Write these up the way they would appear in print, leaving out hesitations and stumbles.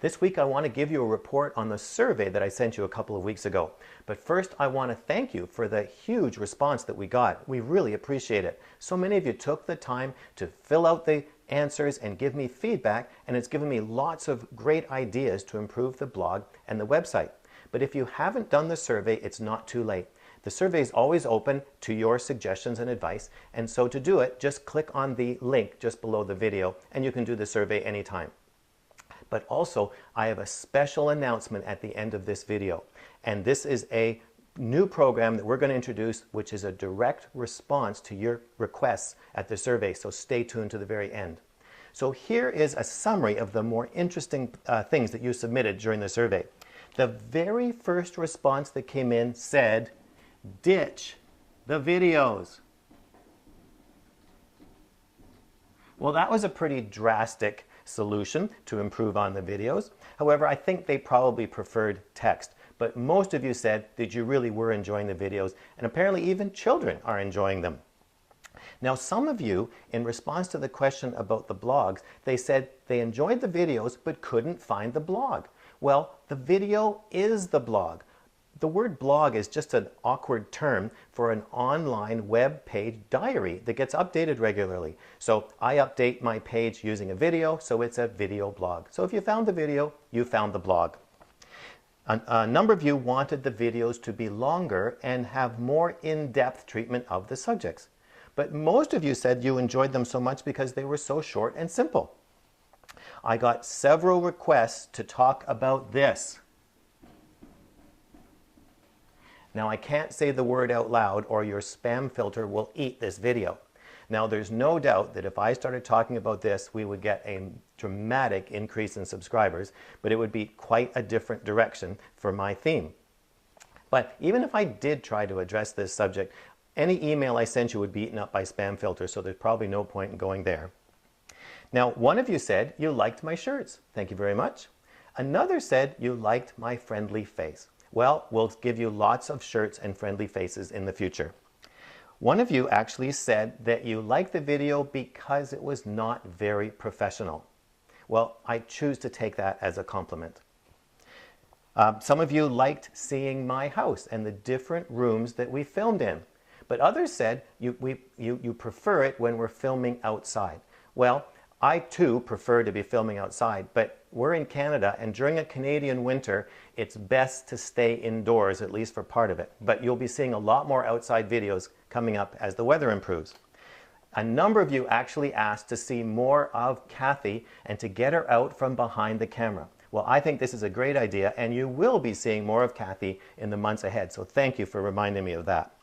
This week I want to give you a report on the survey that I sent you a couple of weeks ago. But first I want to thank you for the huge response that we got. We really appreciate it. So many of you took the time to fill out the answers and give me feedback, and it's given me lots of great ideas to improve the blog and the website. But if you haven't done the survey, it's not too late. The survey is always open to your suggestions and advice, and so to do it, just click on the link just below the video and you can do the survey anytime. But also, I have a special announcement at the end of this video, and this is a new program that we're going to introduce, which is a direct response to your requests at the survey, so stay tuned to the very end. So here is a summary of the more interesting things that you submitted during the survey. The very first response that came in said, ditch the videos. Well, that was a pretty drastic solution to improve on the videos. However, I think they probably preferred text. But most of you said that you really were enjoying the videos, and apparently even children are enjoying them. Now, some of you, in response to the question about the blogs, they said they enjoyed the videos but couldn't find the blog. Well, the video is the blog. The word blog is just an awkward term for an online web page diary that gets updated regularly. So I update my page using a video, so it's a video blog. So if you found the video, you found the blog. A number of you wanted the videos to be longer and have more in-depth treatment of the subjects. But most of you said you enjoyed them so much because they were so short and simple. I got several requests to talk about this. Now, I can't say the word out loud or your spam filter will eat this video. Now, there's no doubt that if I started talking about this, we would get a dramatic increase in subscribers, but it would be quite a different direction for my theme. But even if I did try to address this subject, any email I sent you would be eaten up by spam filters, so there's probably no point in going there. Now, one of you said you liked my shirts. Thank you very much. Another said you liked my friendly face. Well, we'll give you lots of shirts and friendly faces in the future. One of you actually said that you liked the video because it was not very professional. Well, I choose to take that as a compliment. Some of you liked seeing my house and the different rooms that we filmed in. But others said you prefer it when we're filming outside. Well, I too prefer to be filming outside, but we're in Canada, and during a Canadian winter, it's best to stay indoors, at least for part of it. But you'll be seeing a lot more outside videos coming up as the weather improves. A number of you actually asked to see more of Kathy and to get her out from behind the camera. Well, I think this is a great idea, and you will be seeing more of Kathy in the months ahead, so thank you for reminding me of that.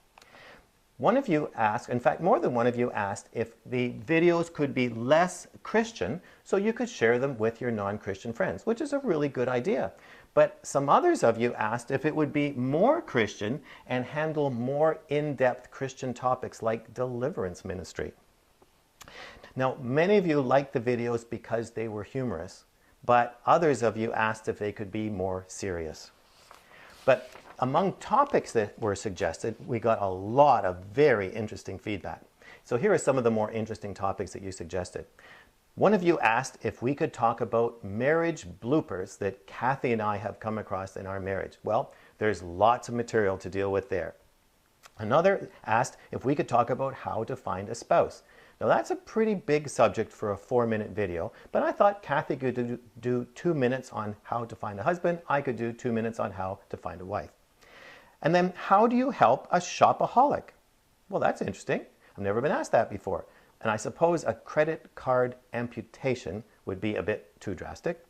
One of you asked, in fact more than one of you asked, if the videos could be less Christian so you could share them with your non-Christian friends, which is a really good idea. But some others of you asked if it would be more Christian and handle more in-depth Christian topics like deliverance ministry. Now, many of you liked the videos because they were humorous, but others of you asked if they could be more serious. But among topics that were suggested, we got a lot of very interesting feedback. So here are some of the more interesting topics that you suggested. One of you asked if we could talk about marriage bloopers that Kathy and I have come across in our marriage. Well, there's lots of material to deal with there. Another asked if we could talk about how to find a spouse. Now that's a pretty big subject for a 4-minute video, but I thought Kathy could do 2 minutes on how to find a husband. I could do 2 minutes on how to find a wife. And then, how do you help a shopaholic? Well, that's interesting. I've never been asked that before. And I suppose a credit card amputation would be a bit too drastic.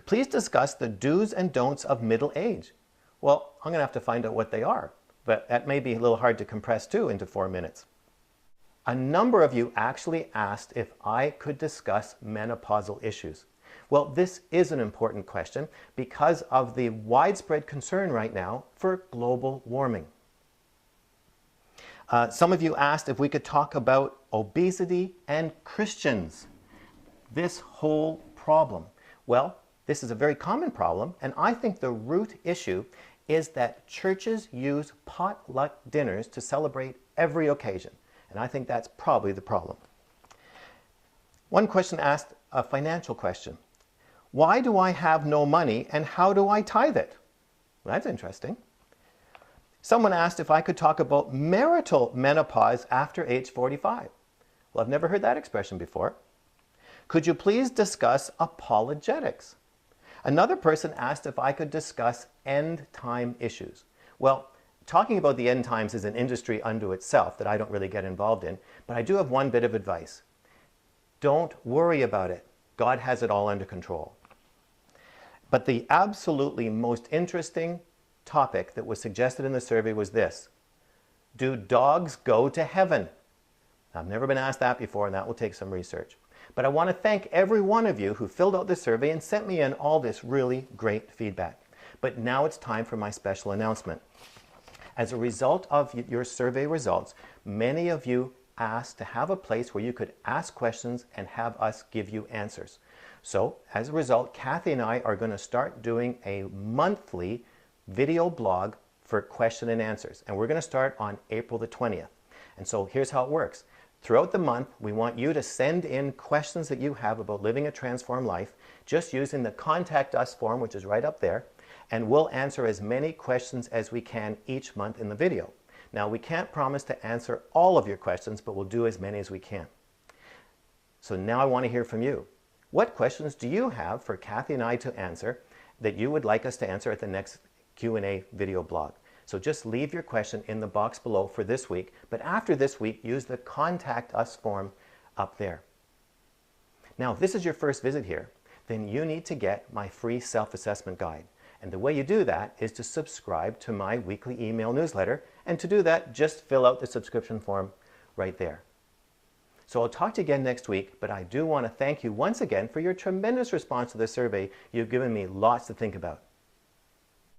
Please discuss the do's and don'ts of middle age. Well, I'm going to have to find out what they are, but that may be a little hard to compress too into 4 minutes. A number of you actually asked if I could discuss menopausal issues. Well, this is an important question because of the widespread concern right now for global warming. Some of you asked if we could talk about obesity and Christians. This whole problem. Well, this is a very common problem, and I think the root issue is that churches use potluck dinners to celebrate every occasion, and I think that's probably the problem. One question asked a financial question. Why do I have no money and how do I tithe it? Well, that's interesting. Someone asked if I could talk about marital menopause after age 45. Well, I've never heard that expression before. Could you please discuss apologetics? Another person asked if I could discuss end time issues. Well, talking about the end times is an industry unto itself that I don't really get involved in, but I do have one bit of advice. Don't worry about it. God has it all under control. But the absolutely most interesting topic that was suggested in the survey was this: do dogs go to heaven? I've never been asked that before, and that will take some research. But I want to thank every one of you who filled out the survey and sent me in all this really great feedback. But now it's time for my special announcement. As a result of your survey results, many of you asked to have a place where you could ask questions and have us give you answers. So as a result, Kathy and I are going to start doing a monthly video blog for question and answers. And we're going to start on April the 20th. And so here's how it works. Throughout the month, we want you to send in questions that you have about living a transformed life, just using the Contact Us form, which is right up there, and we'll answer as many questions as we can each month in the video. Now, we can't promise to answer all of your questions, but we'll do as many as we can. So now I want to hear from you. What questions do you have for Kathy and I to answer that you would like us to answer at the next Q&A video blog? So just leave your question in the box below for this week, but after this week, use the Contact Us form up there. Now, if this is your first visit here, then you need to get my free self-assessment guide. And the way you do that is to subscribe to my weekly email newsletter. And to do that, just fill out the subscription form right there. So I'll talk to you again next week, but I do want to thank you once again for your tremendous response to the survey. You've given me lots to think about.